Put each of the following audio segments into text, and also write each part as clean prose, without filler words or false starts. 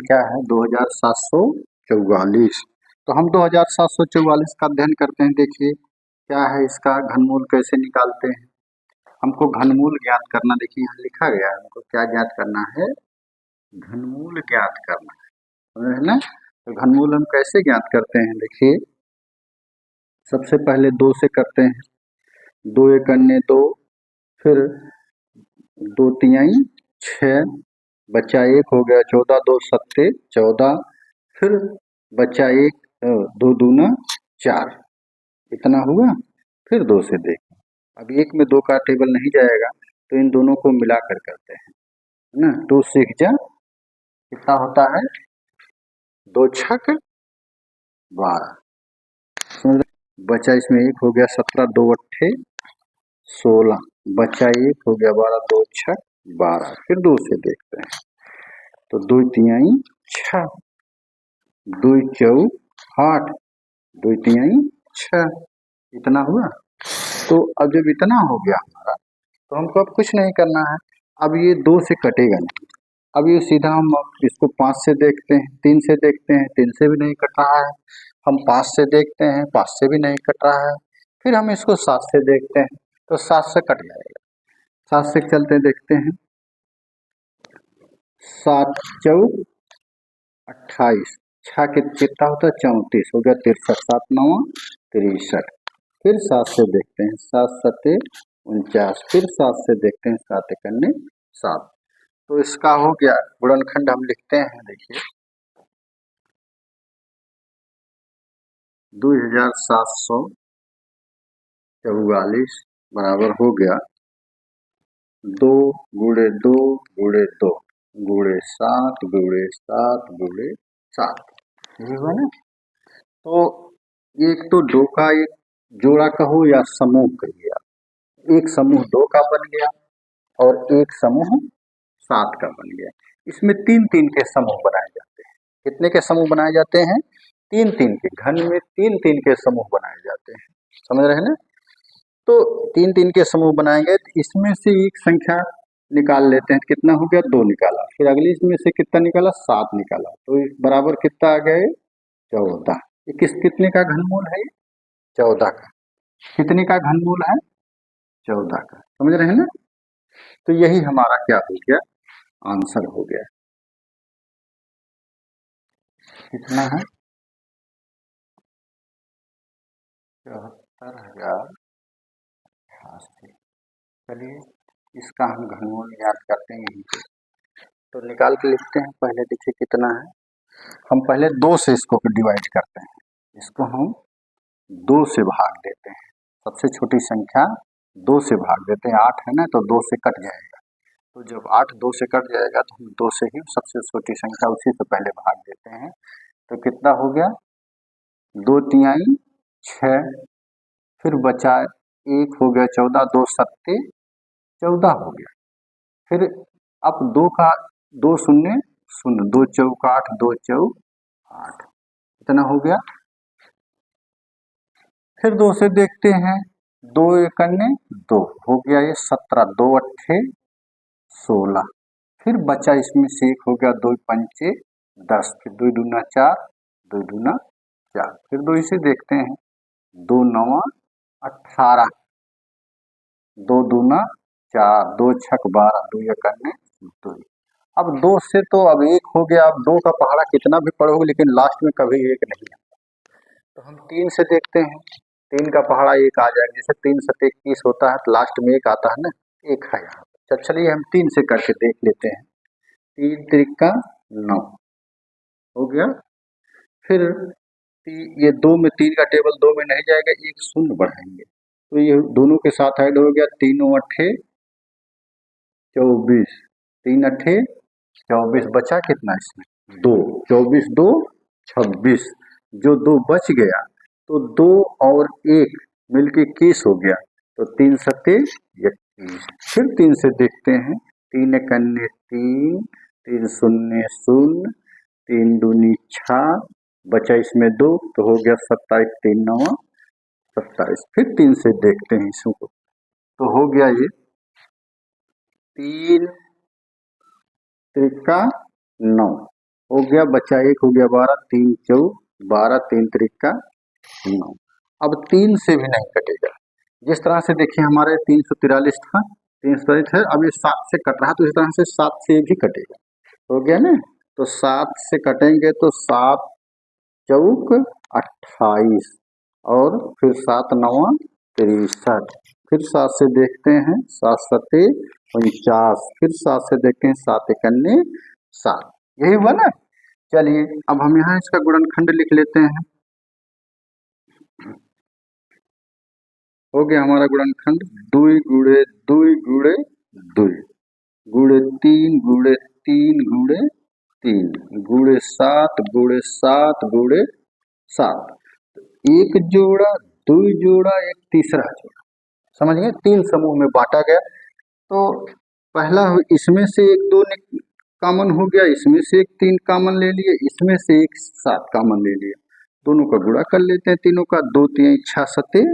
क्या है 2744। तो हम 2744 का अध्ययन करते हैं। देखिए क्या है, इसका घनमूल कैसे निकालते हैं। हमको घनमूल ज्ञात करना, देखिए यहाँ लिखा गया है, हमको क्या ज्ञात करना है, घनमूल ज्ञात करना है, समझ रहे ना। तो घनमूल हम कैसे ज्ञात करते हैं, देखिए सबसे पहले 2 से करते हैं, 2 एक अन्य 2, फिर 2 तिहाई 6, बचा 1 हो गया 14, 2 सत्ते 14, फिर बचा 1, 2 दूना 4, इतना हुआ। फिर 2 से देख, अब 1 में 2 का टेबल नहीं जाएगा तो इन दोनों को मिलाकर करते हैं, है ना। 2 6 जा कितना होता है, 2 छक 12, बचा इसमें 1 हो गया 17, 2 अट्ठे 16, बचा 1 हो गया 12, 2 छक 12, फिर 2 से देखते हैं। तो 2 तिहाई 6, 2 चौक 8, 2 तिहाई 6, इतना हुआ। तो अब जब इतना हो गया हमारा, तो हमको अब कुछ नहीं करना है। अब ये 2 से कटेगा नहीं, अब ये सीधा हम इसको 5 से देखते हैं, 3 से देखते हैं, 3 से भी नहीं कट रहा है। हम 5 से देखते हैं, 5 से भी नहीं कट रहा है। फिर हम इसको 7 से देखते हैं, तो 7 से कट जाएगा। 7 से चलते देखते हैं, 7 चौक 28, 6 कितना होता है 34, हो गया 63, 7 9 63, फिर 7 से देखते हैं, 7 सत्ते 49, फिर 7 से देखते हैं, 7 इकन्ने 7। तो इसका हो गया गुणनखंड, हम लिखते हैं, देखिए 2744 बराबर हो गया 2 गुणे 2 गुणे 2 गुणे 7 गुणे 7 गुणे 7, ये हुआ ना। तो एक तो 2 का एक जोड़ा कहो या समूह कहिए आप, एक समूह 2 का बन गया और एक समूह 7 का बन गया। इसमें 3-3 के समूह बनाए जाते हैं। कितने के समूह बनाए जाते हैं, 3-3 के। घन में 3-3 के समूह बनाए जाते हैं, समझ रहे हैं ना। तो 3-3 के समूह बनाएंगे, तो इसमें से एक संख्या निकाल लेते हैं, कितना हो गया 2 निकाला, फिर अगली इसमें से कितना निकाला 7 निकाला, तो बराबर कितना आ गया 14। ये कितने का घनमूल है, 14 का। कितने का घनमूल है, 14 का, समझ रहे हैं ना। तो यही हमारा क्या हो गया, आंसर हो गया। कितना है, 74,088। चलिए इसका हम घनमूल याद करते हैं यहीं पे, तो निकाल के लिखते हैं। पहले देखिए कितना है, हम पहले 2 से इसको डिवाइड करते हैं, इसको हम 2 से भाग देते हैं। सबसे छोटी संख्या 2 से भाग देते हैं, 8 है ना, तो 2 से कट जाएगा। तो जब 8 2 से कट जाएगा तो हम 2 से ही सबसे छोटी संख्या उसी से पहले भाग देते हैं। तो कितना हो गया, 2 तिहाई 6, फिर बचा 1 हो गया 14, 2 सत्ते 14 हो गया। फिर अब 2 का 2 शून्य शून्य, 2 चौक 8, 2 चौक 8, इतना हो गया। फिर 2 से देखते हैं, 2 एकन्ने 2 हो गया, ये 17, 2 अट्ठे 16, फिर बचा इसमें से 1 हो गया, 2 पंचे 10, फिर 2 दूना 4, 2 दूना 4, फिर 2 इसे देखते हैं, 2 9 18, 2 दूना 4, 2 छक 12, 2 एकन्ने 2। अब 2 से तो अब 1 हो गया, अब 2 का पहाड़ा कितना भी पढ़ोगे लेकिन लास्ट में कभी 1 नहीं आता। तो हम 3 से देखते हैं, 3 का पहाड़ा 1 आ जाएगा, जैसे 3 7 21 होता है तो लास्ट में 1 आता है ना, 1 है यहाँ। तो चलिए हम 3 से करके देख लेते हैं, 3 त्रिका 9 हो गया। फिर ये 2 में 3 का टेबल 2 में नहीं जाएगा, 1 शून्य बढ़ाएंगे, तो ये दोनों के साथ ऐड हो गया, 3 अट्ठे 24, 3 अट्ठे 24, बचा कितना इसमें 2, 24 2 26, जो 2 बच गया तो 2 और 1 मिलके 21 हो गया, तो 3 सत्ते 21। फिर 3 से देखते हैं, 3 एकन्ने 3, 3 शून्य शून्य, 3 दूनी 6, बचा इसमें 2, तो हो गया 27, 3 9 27। फिर 3 से देखते हैं इसको, तो हो गया ये 3 त्रिका 9, हो गया, बचा एक, हो गया 12, 3 चौ 12, 3 त्रिका 9। अब 3 से भी नहीं कटेगा। जिस तरह से देखिए हमारे 343 था, 343 है, अब ये 7 से कट रहा, तो इस तरह से 7 से भी कटेगा। हो गया ना, तो 7 से कटेंगे तो 7 चौक 28 और फिर 7 नवा 63, फिर 7 से देखते हैं 7 सते 49, फिर 7 से देखते हैं 7 एकन्ने 7, यही हुआ ना। चलिए अब हम यहाँ इसका गुणनखंड लिख लेते हैं। हो गया हमारा गुणनखंड, 2 गुणे 2 गुणे 2 गुणे 3 गुणे 3 गुणे 3 गुणे 7 गुणे 7 गुणे 7, एक जोड़ा, 2 जोड़ा, एक तीसरा जोड़ा, समझ गए, 3 समूह में बांटा गया। तो पहला इसमें से एक 2 कॉमन हो गया, इसमें से एक 3 कॉमन ले लिए, इसमें से एक 7 कॉमन ले लिया, दोनों का गुणा कर लेते हैं तीनों का, 2 3 6 सते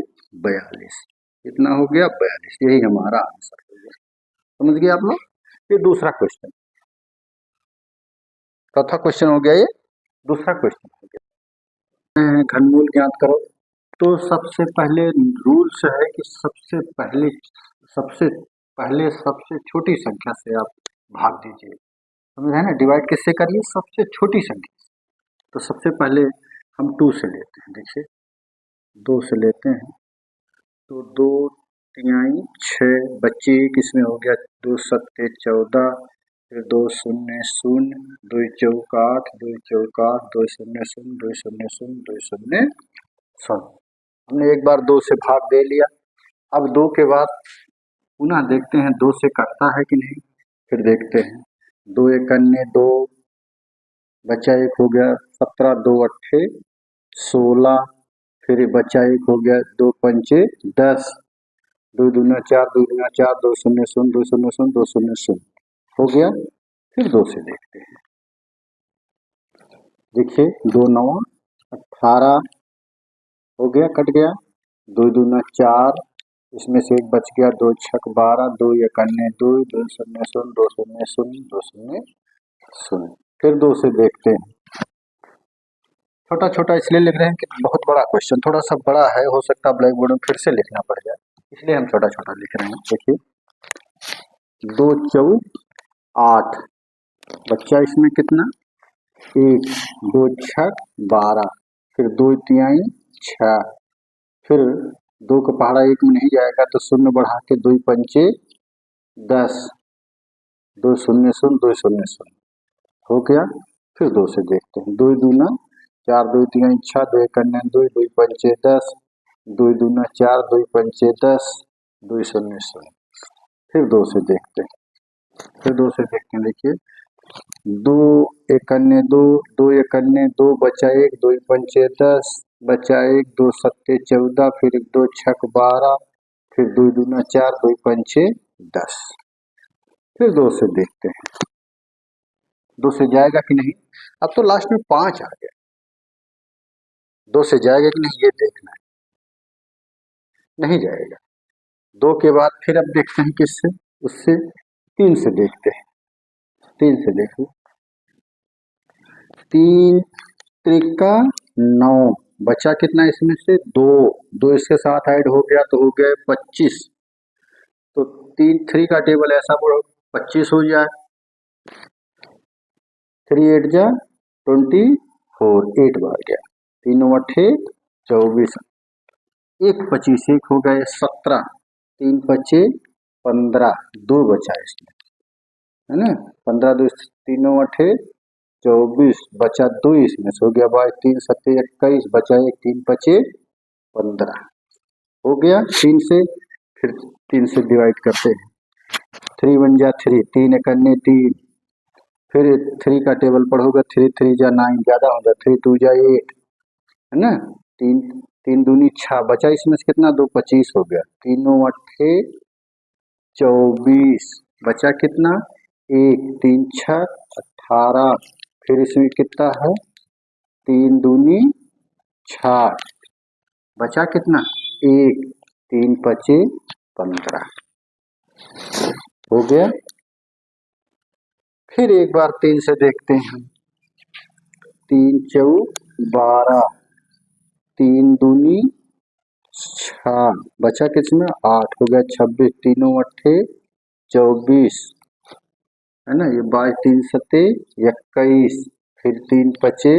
42, इतना हो गया 42, यही हमारा आंसर हो गया। समझ गए आप लोग। ये दूसरा क्वेश्चन, चौथा क्वेश्चन हो गया, ये दूसरा क्वेश्चन हो गया। घनमूल ज्ञात करो। तो सबसे पहले रूल्स है कि सबसे पहले सबसे छोटी संख्या से आप भाग दीजिए, समझ है ना, डिवाइड किससे करिए, सबसे छोटी संख्या। तो सबसे पहले हम 2 से लेते हैं, देखिए 2 से लेते हैं, तो 2 तिहाई 6, बच्चे एक, इसमें हो गया 2 सत्ते 14, फिर 2 शून्य 0, 2 चौक 8, 2 चौक 8, 2 शून्य 0, 2 शून्य 0, 2 शून्य 0। हमने एक बार 2 से भाग दे लिया। अब 2 के बाद पुनः देखते हैं 2 से कटता है कि नहीं, फिर देखते हैं 2 एकन्ने 2, बचा एक हो गया 17, 2 अट्ठे 16, फिर बचा एक हो गया 2 पंचे 10, 2 दूना 4, 2 दूना 4, 2 शून्य 0, 2 शून्य 0, 2 शून्य 0 हो गया। फिर 2 से देखते हैं, देखिए 2 9 18 हो गया, कट गया, 2 दूना 4, इसमें से एक बच गया, 2 छक 12, 2 एकन्ने 2, 2 शून्य 0, 2 शून्य 0, 2 शून्य 0, फिर 2 से देखते हैं। छोटा छोटा इसलिए लिख रहे हैं कि बहुत बड़ा क्वेश्चन थोड़ा सा बड़ा है, हो सकता है ब्लैक बोर्ड में फिर से लिखना पड़ जाए, इसलिए हम छोटा छोटा लिख रहे हैं। देखिए 2 चौक 8, बच्चा इसमें कितना 1, 2 छक 12, फिर 2 तिहाई 6, फिर 2 का पहाड़ा 1 में नहीं जाएगा तो 0 बढ़ा के 2 पंचे 10, 2 शून्य 0, 2 शून्य 0 हो गया। फिर 2 से देखते हैं, 2 दूना 4, 2 तिहाई 6, 2 एकन्ने 2, 2 पंचे 10, 2 दूना 4, 2 पंचे 10, 2 शून्य 0, फिर 2 से देखते हैं, फिर 2 से देखते हैं, देखिए 2 एकन्ने 2, 2 एकन्ने 2, बचा एक, 2 पंचे 10, बचा एक, 2 सत्ते 14, फिर 2 छक 12, फिर 2 दूना 4, 2 पंचे 10, फिर 2 से देखते हैं 2 से जाएगा कि नहीं। अब तो लास्ट में 5 आ गया, 2 से जाएगा कि नहीं ये देखना है, नहीं जाएगा। 2 के बाद फिर अब देखते हैं किससे, उससे 3 से देखते हैं, 3 से देखो, 3 त्रिका 9, बचा कितना इसमें से 2, 2 इसके साथ ऐड हो गया तो हो गया 25, तो 3 का टेबल ऐसा बोलो 25 हो जाए, 3 8 जा 24, 8 बार गया, 3 अट्ठे 24, 1 25 1 हो गए 17, 3 पचे 15, 2 बचा इसमें, है ना, 15 2 3 अट्ठे 24, बचा 2 इसमें से हो गया 22, 3 सत्ते 21, बचा 1, 3 पचे 15 हो गया। 3 से फिर 3 से डिवाइड करते हैं, 3 1 जा 3, 3 एकन्ने 3, फिर 3 का टेबल पढ़ोगे, 3 3 जा 9, ज्यादा हो जाए, 3 2 जा 8, है ना, 3 3 दूनी 6, बचा इसमें से कितना 2 25 हो गया, 3 अट्ठे 24, बचा कितना 1, 3 छक 18, फिर इसमें कितना है 3 दूनी 6, बचा कितना 1, 3 पचे 15 हो गया। फिर एक बार 3 से देखते हैं, तीन चौक 12, तीन दूनी 6, बचा कितना 8 हो गया 26, तीनों अट्ठे 24 है ना, ये 22 तीन सत्ते 21, फिर तीन पचे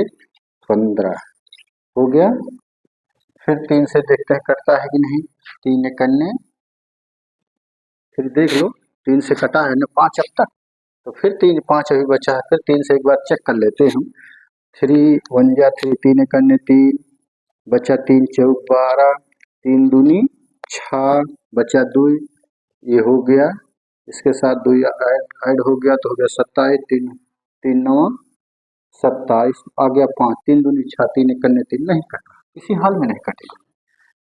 15 हो गया। फिर तीन से देखते हैं कटता है कि नहीं, तीन इक्यानवे, फिर देख लो तीन से कटा है ना 5 अब तक, तो फिर तीन 5 अभी बचा है, फिर तीन से एक बार चेक कर लेते हैं हम। 3 1 जा 3, तीन इक्यानवे 3, बचा तीन चौक 12, तीन दूनी 6, बचा 2, ये हो गया, इसके साथ 2 ऐड हो गया तो हो गया 27, तीन तीन 9 27, आ गया 5, तीन दूनी 6, तीन इक्यानवे 3, नहीं कटा, किसी हाल में नहीं कटेगा।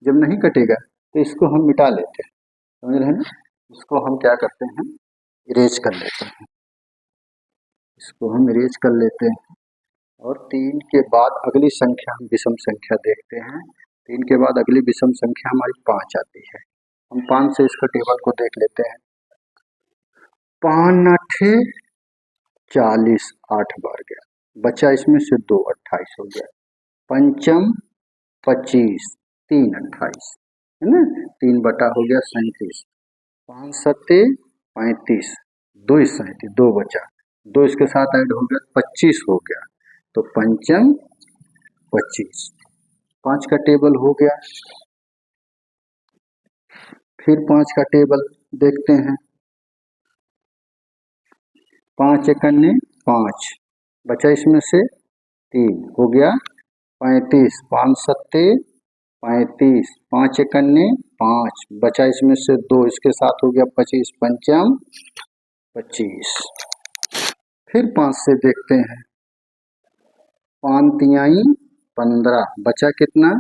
जब नहीं कटेगा तो इसको हम मिटा लेते हैं, समझ रहे हैं ना, इसको हम क्या करते हैं, इरेज कर लेते हैं, इसको हम इरेज कर लेते हैं। और 3 के बाद अगली संख्या हम विषम संख्या देखते हैं। 3 के बाद अगली विषम संख्या हमारी 5 आती है। हम 5 से इसका टेबल को देख लेते हैं। 5 अट्ठे 40, 8 बार गया, बचा इसमें से 2 28 हो गया, पंचम 25, 3 28 है ना, 3 बटा हो गया 37, 5 सत्ते 35, 2 37, 2 बचा, 2 इसके साथ ऐड हो गया 25 हो गया, तो पंचम 25, 5 का टेबल हो गया। फिर 5 का टेबल देखते हैं। 5 इक्यानवे 5, बचा इसमें से 3 हो गया 35, 5 सत्ते 35, 5 इक्यानवे 5, बचा इसमें से 2, इसके साथ हो गया 25, पंचम 25। फिर 5 से देखते हैं। 5 तिहाई 15, बचा कितना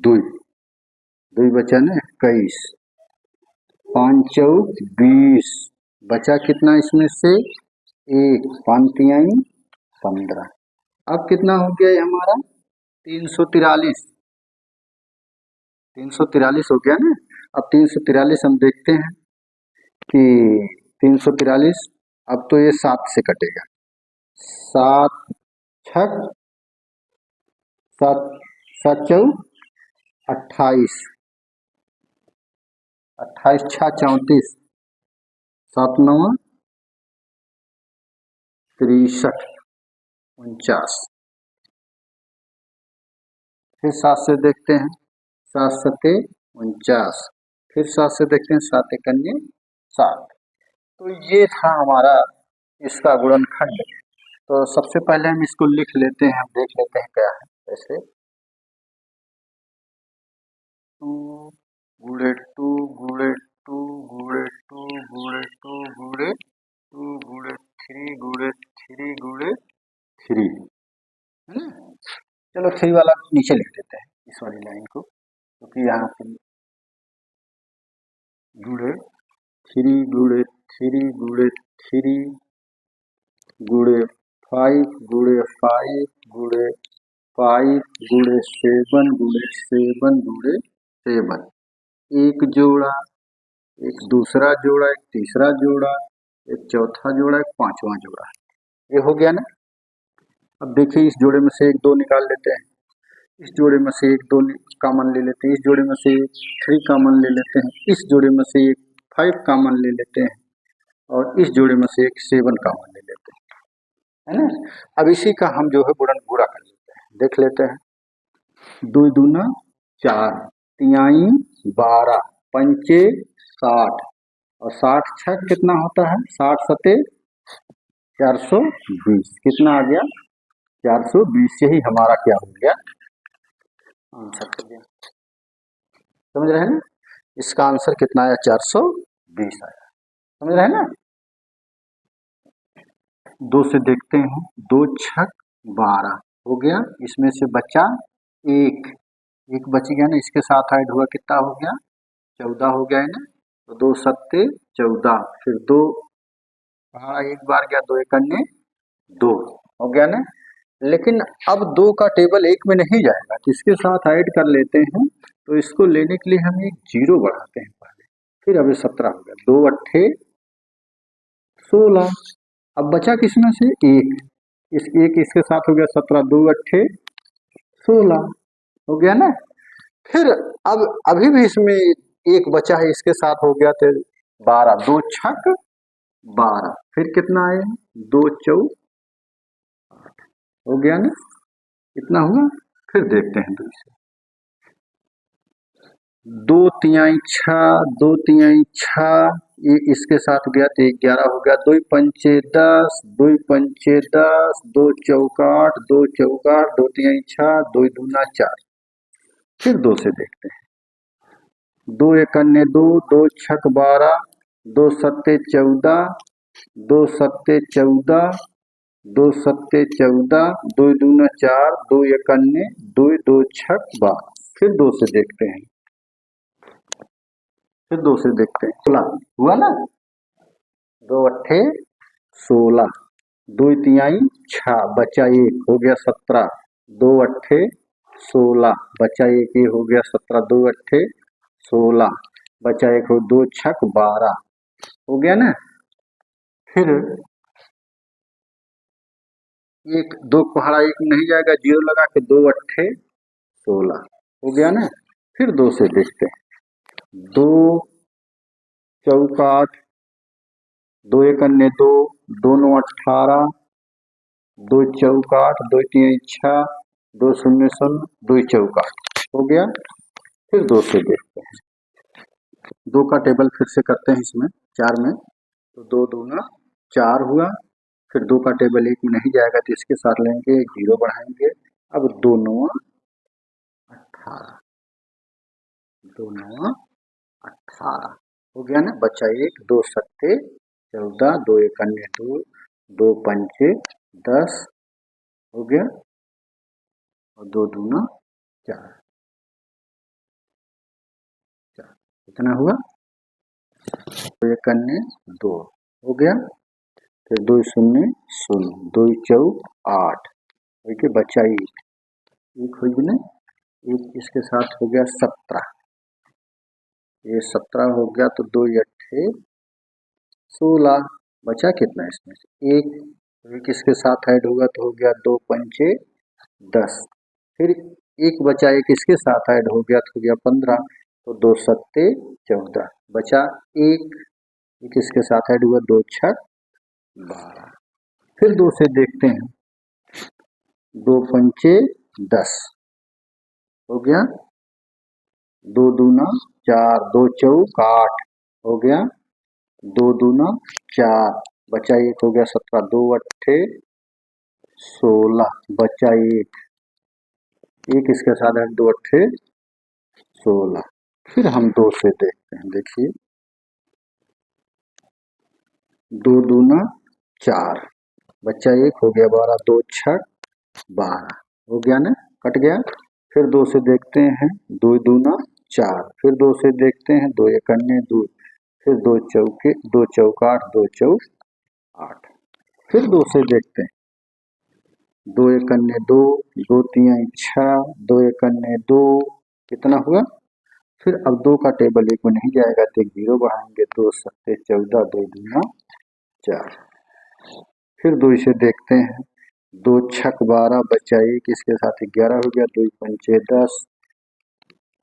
2, 2 बचा ना 21, 5 चौक 20, बचा कितना इसमें से 1, 5 तिहाई 15। अब कितना हो गया ये हमारा 343, 343 हो गया ना। अब 343 हम देखते हैं कि 343, अब तो ये 7 से कटेगा, 7 छक 7 7 चौक 28, 28 छः 34, 7 9 63 49। फिर 7 से देखते हैं, 7 सत्ते 49, फिर 7 से देखते हैं, 7 इक्यानवे 7। तो ये था हमारा इसका गुणनखंड। तो सबसे पहले हम इसको लिख लेते हैं, हम देख लेते हैं क्या है। ऐसे 2 गुणे 2 गुणे 2 गुणे 2 गुणे 2 गुणे 2 गुणे 3 गुणे 3 गुणे 3 है ना। चलो 3 वाला नीचे लिख देते हैं, इस वाली लाइन को, क्योंकि यहाँ पे गुणे 3 गुणे 3 गुणे 3 गुणे 5 गुणे 5 गुणे 5 गुणे 7 गुणे 7 गुणे 7, एक जोड़ा, एक दूसरा जोड़ा, एक तीसरा जोड़ा, एक चौथा जोड़ा, एक पांचवा जोड़ा, ये हो गया ना। अब देखिए इस जोड़े में से एक 2 निकाल लेते हैं, इस जोड़े में से एक 2 कॉमन ले लेते हैं, इस जोड़े में से एक 3 कॉमन ले लेते हैं, इस जोड़े में से एक 5 कॉमन ले लेते हैं, और इस जोड़े में से एक 7 कॉमन ले लेते हैं, है ना। अब इसी का हम जो है गुणन पूरा कर लेते हैं, देख लेते हैं। 2 दूना 4, तिहाई 12, पंचे 60, और 60 छः कितना होता है, 60 सत्ते 420, कितना आ गया 420। यही हमारा क्या हो गया आंसर हो गया, समझ रहे हैं ना। इसका आंसर कितना आया 420 आया, समझ रहे हैं ना। 2 से देखते हैं, 2 छक 12 हो गया, इसमें से बचा एक बच गया ना, इसके साथ ऐड हुआ कितना हो गया 14 हो गया है ना। तो 2 सत्ते 14, फिर 2 एक बार गया, 2 इक्यानवे 2 हो गया ना। लेकिन अब 2 का टेबल 1 में नहीं जाएगा, तो इसके साथ ऐड कर लेते हैं। तो इसको लेने के लिए हम एक 0 बढ़ाते हैं पहले, फिर अभी 17 हो गया, 2 अट्ठे 16। अब बचा किसमें से 1, इस एक इसके साथ हो गया 17, 2 अट्ठे 16 हो गया ना। फिर अब अभी भी इसमें एक बचा है, इसके साथ हो गया तो 12, 2 छक 12, फिर कितना आए 2 चौ हो गया ना, इतना हुआ। फिर देखते हैं दूसरे, 2 तिहाई 6, 2 तिहाई 6, ये इसके साथ गया तो 11 हो गया, 2 पंचे 10, 2 पंचे 10, 2 चौका 8, 2 चौका 8, 2 तिहाई 6, 2 दूना 4। फिर 2 से देखते हैं, 2 एकन्ने 2, 2 छक 12, 2 सत्ते 14, 2 सत्ते 14, 2 सत्ते 14, 2 दूना 4, 2 एकन्ने 2, 2 छक 12। फिर 2 से देखते हैं, फिर 2 से देखते हैं, 16 हुआ ना, 2 अट्ठे 16, 2 तिहाई 6, बचा 1 हो गया 17, 2 अट्ठे 16, बचा 1 ये हो गया 17, 2 अट्ठे 16, बचा 1 हो 2 छक 12 हो गया ना। फिर एक 2 पहाड़ा 1 नहीं जाएगा, 0 लगा के 2 अट्ठे 16 हो गया ना। फिर 2 से देखते हैं, 2 चौका 8, 2 एकन्ने 2, 2 9 18, 2 चौका 8, 2 तिहाई 6, 2 शून्य 0, 2 चौका 8 हो गया। फिर 2 से देखते हैं, 2 का टेबल फिर से करते हैं इसमें 4 में, तो 2 दूना 4 हुआ। फिर 2 का टेबल 1 में नहीं जाएगा तो इसके साथ लेंगे, 0 बढ़ाएंगे। अब 2 9 18, 2 9 18 हो गया ना, बचा 1, 2 सत्ते 14, 2 एकन्ने 2, 2 पंचे 10 हो गया, और 2 दूना 4, कितना हुआ, 2 एकन्ने 2 हो गया। फिर 2 शून्य 0, 2 चौक 8 के बचा 1, 1 हो गया, 1 इसके साथ हो गया 17, ये 17 हो गया, तो 2 अट्ठे 16, बचा कितना इसमें से 1 इसके साथ ऐड होगा तो हो गया 2 पंचे 10, फिर 1 बचा, 1 इसके साथ ऐड हो गया तो हो गया 15, तो 2 सत्ते 14, बचा 1 इसके साथ ऐड हुआ 2 छक 12। फिर 2 से देखते हैं, 2 पंचे 10 हो गया, 2 दूना 4, 2 चौक 8 हो गया, 2 दूना 4, बचा 1 हो गया 17, 2 अट्ठे 16, बचा 1 इसके साथ है 2 अट्ठे 16। फिर हम 2 से देखते हैं, देखिए 2 दूना 4, बच्चा 1 हो गया 12, 2 छक 12 हो गया ना, कट गया। फिर 2 से देखते हैं, 2 दूना 4, फिर 2 से देखते हैं, 2 एकन्ने 2, फिर 2 चौके 2 चौका 8, 2 चौक 8। फिर 2 से देखते हैं, 2 एकन्ने 2, 2 तिहाई 6, 2 एकन्ने 2, कितना हुआ। फिर अब 2 का टेबल 1 में नहीं जाएगा तो 0 बढ़ाएंगे, 2 सत्ते 14, 2 दूना 4। फिर 2 इसे देखते हैं, 2 छक 12, बचा 1 इसके साथ 11 हो गया, 2 पंचे 10,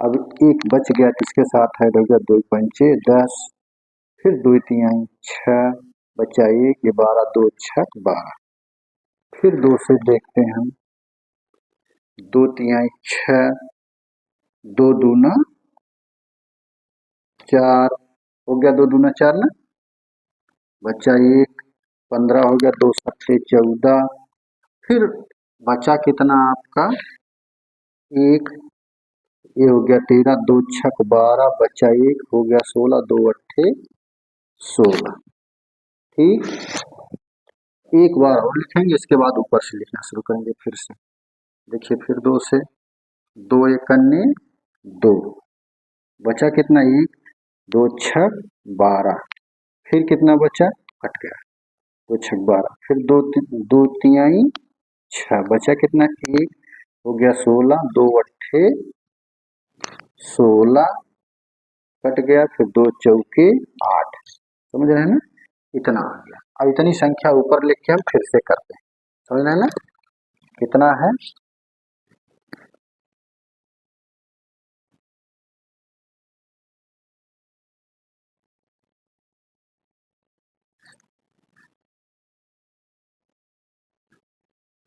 अब 1 बच गया किसके साथ ऐड हो गया 2 पंचे 10, फिर 2 तिहाई 6, बचा 1 ये 12, 2 छक 12। फिर 2 से देखते हैं हम, 2 तिहाई 6, 2 दूना 4 हो गया, 2 दूना 4 ना, बचा 1 15 हो गया, 2 सत्ते 14, फिर बचा कितना आपका 1, ये हो गया 13, 2 छक 12, बचा 1 हो गया 16, 2 अट्ठे 16। ठीक, एक बार और लिखेंगे, इसके बाद ऊपर से लिखना शुरू करेंगे फिर से। देखिए फिर 2 से, 2 एकन्ने 2, बचा कितना 1, 2 छक 12, फिर कितना बचा, कट गया 2 छक 12, फिर 2 तिहाई 6, बचा कितना 1 हो गया 16, 2 अट्ठे 16 कट गया, फिर 2 चौके 8, समझ रहे हैं ना, इतना आ गया। अब इतनी संख्या ऊपर लिख के हम फिर से करते हैं। समझ रहे हैं ना कितना है।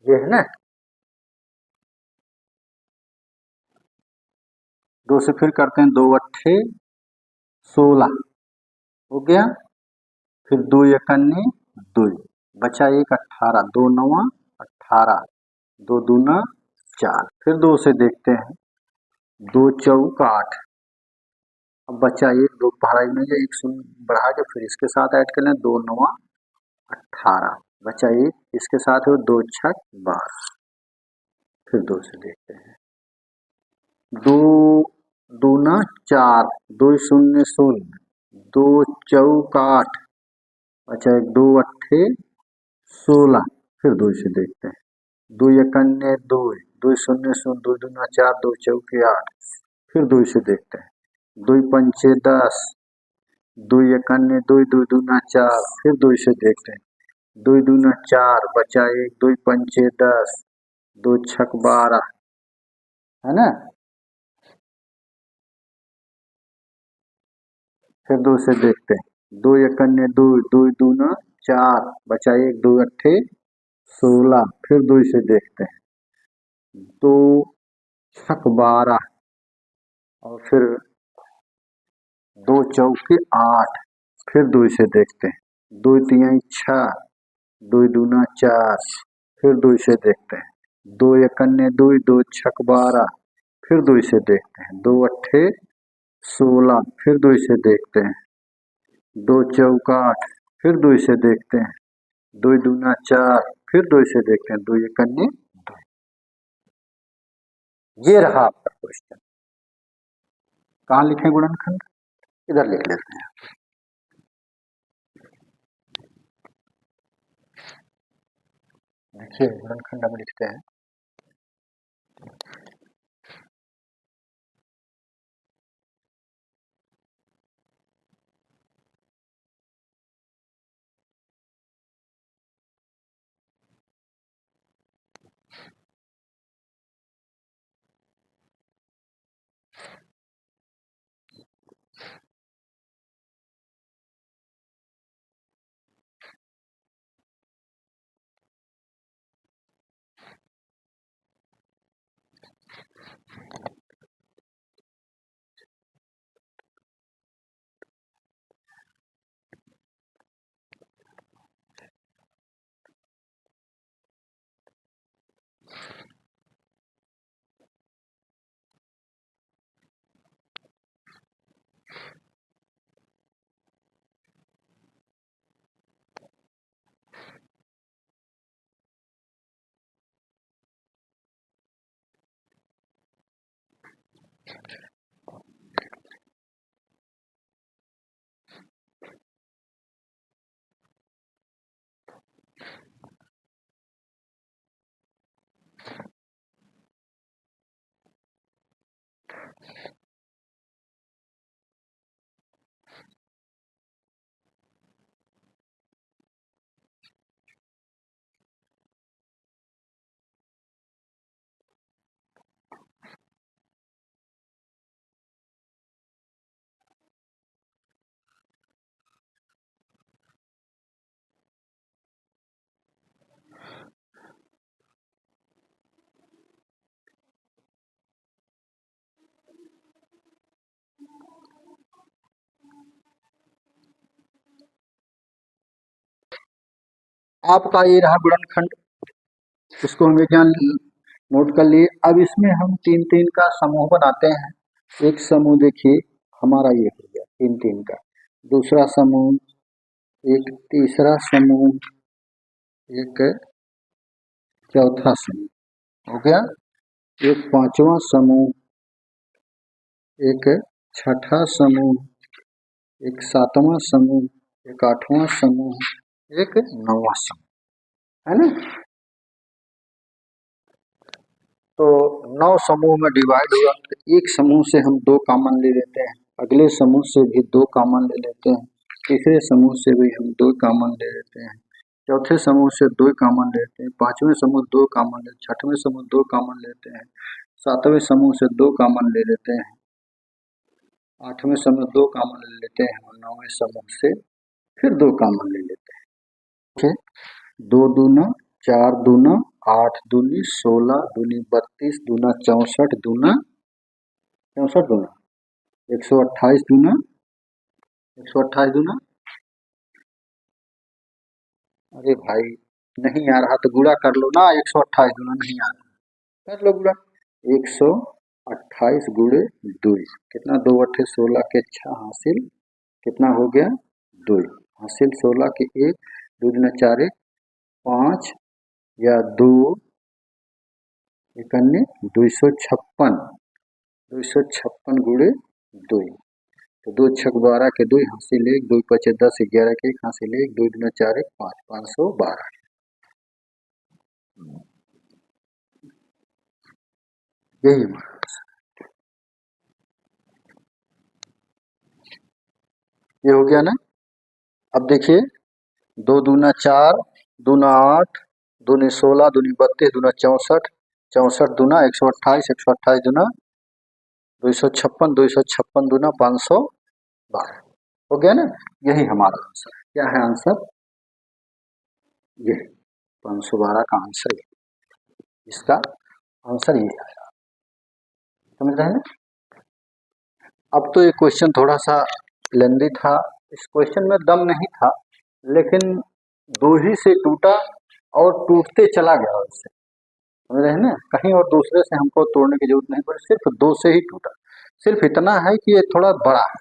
ये है ना, 2 से फिर करते हैं, 2 अट्ठे 16 हो गया। फिर 2 एकन्ने 2, बचा 1 18, 2 नवा 18, 2 दूना 4। फिर 2 से देखते हैं, 2 चौक 8, अब बचा 1, 2 बढ़ाई में 1 शून्य बढ़ा के फिर इसके साथ ऐड कर लें, 2 नवा 18, बचा 1, इसके साथ है 2 छक 12। फिर 2 से देखते हैं, 2 दूना 4, 2 शून्य शून्य, 2 चौक 8, बचा 1, 2 अट्ठे 16। फिर 2 से देखते हैं, 2 एकन्ने 2, 2 शून्य शून्य, 2 दूना 4, 2 चौके 8। फिर 2 से देखते हैं, 2 पंचे 10, 2 एकन्ने 2, 2 दूना 4। फिर 2 से देखते हैं, 2 दूना 4, बचा 1, 2 पंचे 10, 2 छक 12, है ना। फिर 2 से देखते हैं, 2 एकन्ने 2, 2 दूना 4, बचा 1, 2 अट्ठे 16। फिर 2 से देखते हैं, 2 छक 12, और फिर 2 चौके 8। फिर 2 से देखते हैं, 2 तिहाई 6, 2 दूना 4। फिर 2 से देखते हैं, 2 एकन्ने 2, 2 छक 12। फिर 2 से देखते हैं, 2 अट्ठे 16। फिर 2 से देखते हैं, 2 चौक 8। फिर 2 से देखते हैं, 2 दूना 4। फिर 2 से देखते हैं, 2 एकन्ने 2। ये रहा आपका क्वेश्चन। कहाँ लिखें गुणनखंड, इधर लिख लेते हैं। देखिए गुणनखंड हम लिखते हैं, आपका ये रहा गुणनखंड, इसको हम यहाँ नोट कर लिए। अब इसमें हम 3-3 का समूह बनाते हैं। एक समूह देखिए हमारा ये हो गया 3-3 का, दूसरा समूह, एक तीसरा समूह, एक चौथा समूह हो गया, एक पांचवा समूह, एक छठा समूह, एक सातवां समूह, एक आठवां समूह, एक नौवां समूह, है ना। तो 9 समूह में डिवाइड हुआ, तो एक समूह से हम 2 कॉमन ले लेते हैं, अगले समूह से भी 2 कॉमन ले लेते हैं, तीसरे समूह से भी हम 2 कॉमन ले लेते हैं, चौथे समूह से 2 कॉमन लेते हैं, पांचवें समूह 2 कॉमन लेते हैं, छठवें समूह 2 कॉमन लेते हैं, सातवें समूह से 2 कॉमन ले लेते हैं, आठवें समूह 2 कॉमन ले लेते हैं और नौवें समूह से फिर 2 कॉमन ले लेते हैं। ओके, 2 दूना 4 दूना 8 दूनी 16 दूनी 32 दूना 64 दूना 128 दूना 128 दूना, अरे भाई नहीं आ रहा तो गुणा कर लो ना, 128 दूना नहीं आ रहा, कर लो गुणा, 128 गुणे 2 कितना, 2 अट्ठे 16 के 6 हासिल कितना हो गया 2 हासिल 16 के 1 2 दूना 4 1 5 या 2 इकन्ने 256 गुणे 2, तो 2 छक 12 के 2 हासिल 1 2 पचे 10 11 के 1 हासिल 1 2 दूना 4 1 5 512, यही ये हो गया ना। अब देखिए 2 दूना 4 दूना 8 दूनी 16 दूनी 32 दूना 64 64 दूना 128 128 दूना 256 दूना 512, हो गया ना। यही हमारा आंसर, क्या है आंसर, ये 512 का आंसर, इसका आंसर ये आया, समझ रहे हैं ना। अब तो ये क्वेश्चन थोड़ा सा लेंदी था, इस क्वेश्चन में दम नहीं था, लेकिन 2 ही से टूटा और टूटते चला गया उससे, समझ रहे हैं ना, कहीं और दूसरे से हमको तोड़ने की जरूरत नहीं पड़ी, सिर्फ 2 से ही टूटा, सिर्फ इतना है कि ये थोड़ा बड़ा है,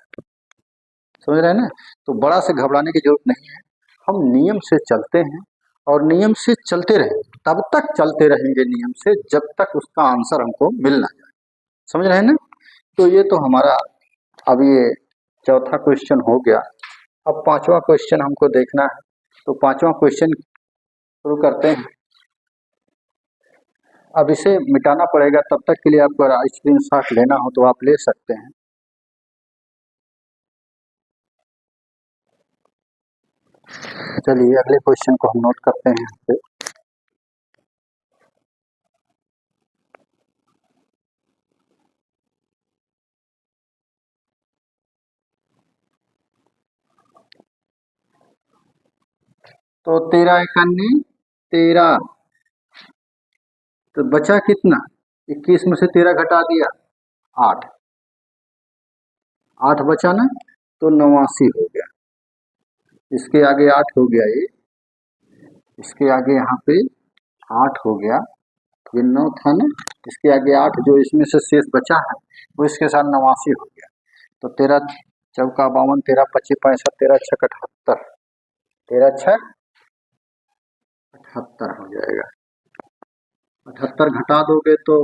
समझ रहे हैं ना, तो बड़ा से घबराने की जरूरत नहीं है, हम नियम से चलते हैं और नियम से चलते रहेंगे, तब तक चलते रहेंगे नियम से जब तक उसका आंसर हमको मिल ना जाए, समझ रहे हैं ना। तो ये तो हमारा अब ये चौथा क्वेश्चन हो गया। अब पांचवा क्वेश्चन हमको देखना है, तो पांचवा क्वेश्चन शुरू करते हैं। अब इसे मिटाना पड़ेगा, तब तक के लिए आपको स्क्रीनशॉट लेना हो तो आप ले सकते हैं। चलिए अगले क्वेश्चन को हम नोट करते हैं यहाँ पे। तो 13 इकन्नी 13, तो बचा कितना, 21 में से 13 घटा दिया 8, 8 बचा ना, तो 89 हो गया, इसके आगे 8 हो गया, ये इसके आगे यहाँ पे 8 हो गया, ये 9 था ना, इसके आगे 8 जो इसमें से शेष बचा है वो इसके साथ 89 हो गया, तो 13 चौका 52 13 25 65 13 छक 78, 13 छक 78 हो जाएगा, 78 घटा दोगे तो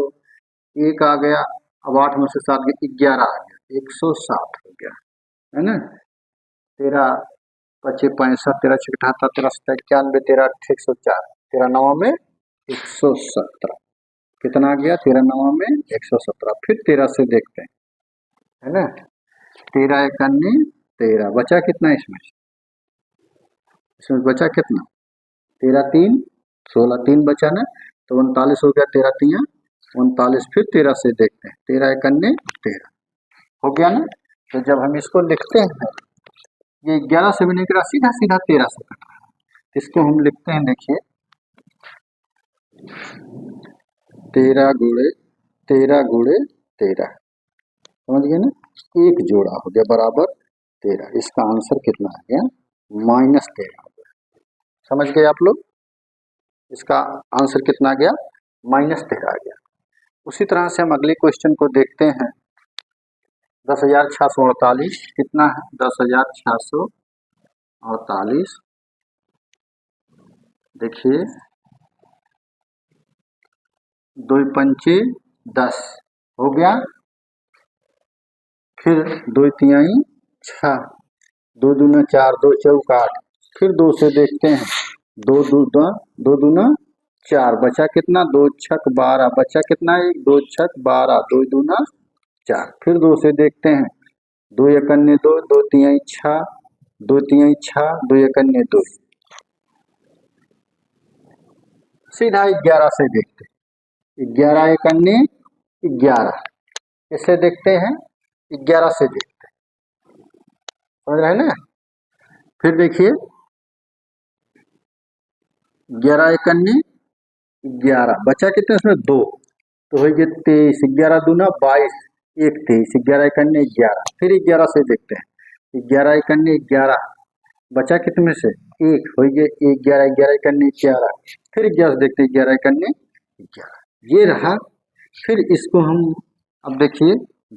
1 आ गया, अब 8 में से 7 गए 11 आ गया, 107 हो गया, है ना। 13 25 65 13 छक 78 13 सत्तर 91 13 8 104 13 9 में 117, कितना आ गया 13 9 में 117, फिर 13 से देखते हैं, है ना, 13 इकन्नी 13, बचा कितना इसमें बचा कितना, 13 3 16, 3 बचा ना, तो 39 हो गया, 13 3 39, फिर 13 से देखते हैं, 13 इकन्नी 13 हो गया ना। तो जब हम इसको लिखते हैं, ये 11 से भी निकला, सीधा सीधा 13 से कट रहा है, इसको हम लिखते हैं, देखिए 13 गुणे 13, समझ गए ना, एक जोड़ा हो गया बराबर 13, इसका आंसर कितना आ गया -13 हो गया, समझ गए आप लोग, इसका आंसर कितना आ गया -13 आ गया। उसी तरह से हम अगले क्वेश्चन को देखते हैं, 10,648 कितना है, 10,648, देखिए 2 पंचे 10 हो गया, फिर 2 तिहाई 6, 2 दूना 4 2 चौका 8, फिर 2 से देखते हैं, 2 दूना 4, बचा कितना 2 छक 12, बचा कितना 1 2 छक 12 2 दूना 4, फिर 2 से देखते हैं, 2 इकन्ने 2 2 तिहाई 6 2 तिहाई 6 2 इकन्ने 2, सीधा 11 से देखते हैं। 11 एक अन्य 11 किससे देखते हैं? 11 से देखते हैं। समझ रहे हैं ना? फिर देखिए 11 एक अन्य 11 बचा कितने उसमें 2, तो हो गया 23, 11 दूना 22, एक 23, 11 एक अन्य 11। फिर 11 से देखते हैं, 11 एक अन्य 11 बचा कितने से? एक, हो गया 11, 11 एक अन्य 11। फिर 11 से देखते हैं, 11 एक अन्य 11, ये रहा। फिर इसको हम अब देखिए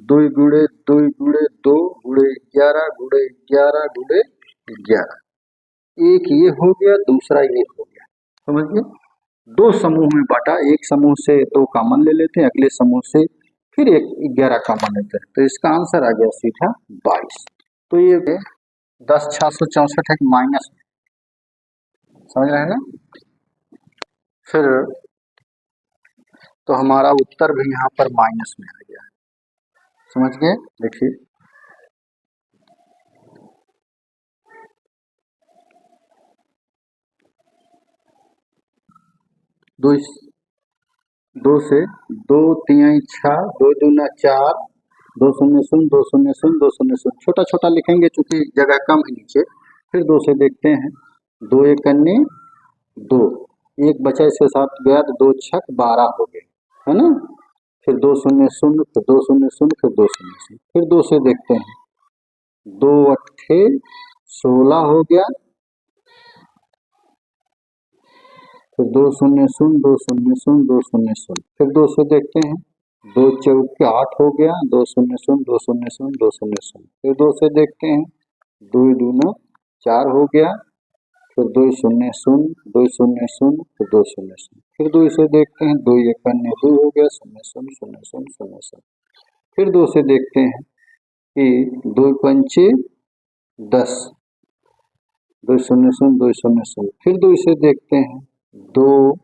2 गुणे 2 गुणे 2 गुणे 11 गुणे 11 गुणे 11, एक ये हो गया, दूसरा ये हो गया। समझिए दो समूह में बांटा, एक समूह से 2 कॉमन ले लेते हैं, अगले समूह से फिर एक 11 कॉमन लेते हैं, तो इसका आंसर आ गया सीधा 22। तो ये 10,664 एक माइनस में, समझ रहे हैं ना? फिर तो हमारा उत्तर भी यहाँ पर माइनस में आ गया, समझ गए? देखिए दो दो से 2 3 6 2 दूना 4 2 शून्य शून्य 2 शून्य शून्य 2 शून्य शून्य, छोटा छोटा लिखेंगे चूंकि जगह कम है नीचे। फिर 2 से देखते हैं, 2 एक अन्य 2, एक बचा इसके साथ गया तो 2 छक 12 हो गए, है ना? फिर 2 शून्य शून्य, फिर 2 शून्य शून्य, फिर 2 शून्य शून्य, फिर 2 से देखते हैं, 2 अट्ठे 16 हो गया, फिर 2 शून्य शून्य 2 शून्य शून्य 2 शून्य शून्य, फिर 2 से देखते हैं, 2 चौके 8 हो गया, 2 शून्य शून्य 2 शून्य शून्य 2 शून्य शून्य, फिर 2 से देखते हैं, 2 दूना 4 हो गया, फिर 2 शून्य शून्य 2 शून्य शून्य, फिर 2 शून्य शून्य, फिर 2 से देखते हैं, 2 एक अन्य 2 हो गया, शून्य शून्य शून्य शून्य शून्य शून्य, फिर 2 से देखते हैं कि 2 पंचे 10, 2 शून्य शून्य 2 शून्य शून्य, फिर 2 से देखते हैं, 2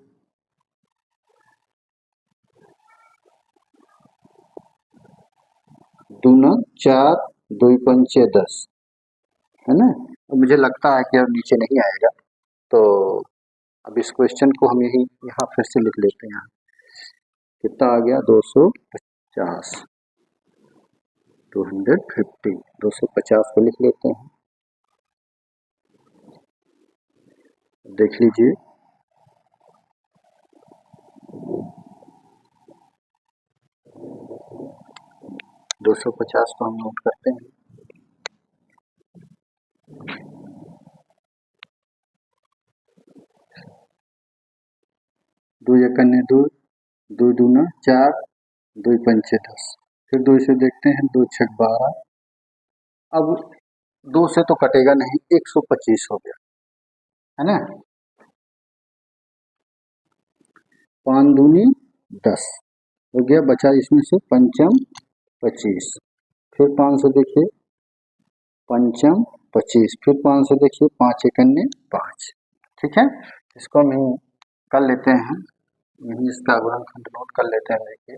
दूना 4 2 पंचे 10, है ना? मुझे लगता है कि अब नीचे नहीं आएगा, तो अब इस क्वेश्चन को हम यही यहाँ फिर से लिख लेते हैं। कितना आ गया? 250 250 250 को लिख लेते हैं। देख लीजिए दो 250 को हम नोट करते हैं। दो एक अन्य 2, 2 दूना 4 2 पंचे 10, फिर 2 से देखते हैं, 2 छक 12, अब 2 से तो कटेगा नहीं, 125 हो गया, है ना? 5 दूनी 10 हो गया, बचा इसमें से पंचम 25, फिर 5 से देखिए पंचम 25, फिर 5 से देखिए 5 एक अन्य 5, ठीक है? इसको हम कर लेते हैं, यही इसका गुणनखंड नोट कर लेते हैं। देखिए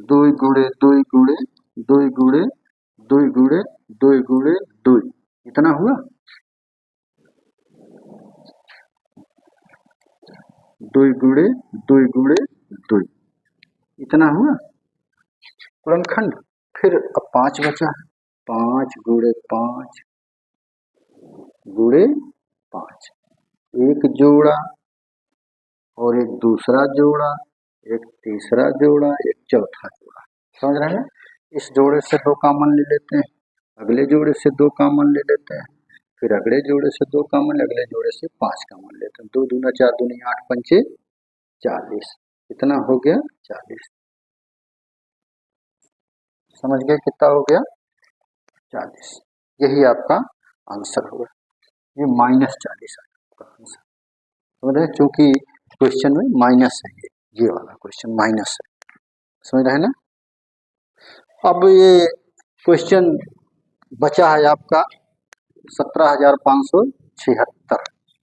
2 गुणे 2 गुणे 2 गुणे 2 गुणे 2 गुणे 2, इतना हुआ। 2 गुणे 2 गुणे 2, इतना हुआ गुणनखंड। फिर अब 5 बचा, 5 गुणे 5 गुणे 5, एक जोड़ा और एक दूसरा जोड़ा, एक तीसरा जोड़ा, एक चौथा जोड़ा, समझ रहे हैं? इस जोड़े से 2 कॉमन ले लेते हैं, अगले जोड़े से 2 कॉमन ले लेते हैं, फिर अगले जोड़े से 2 कॉमन, अगले जोड़े से 5 कॉमन लेते हैं। 2 दूना 4 दूनी 8 पंचे 40, कितना हो गया? 40। समझ गए कितना हो गया? 40। यही आपका आंसर होगा, ये -40 आपका आंसर। समझ रहे? चूंकि क्वेश्चन में माइनस है, ये वाला क्वेश्चन माइनस है, समझ रहे हैं ना? अब ये क्वेश्चन बचा है आपका 17,576,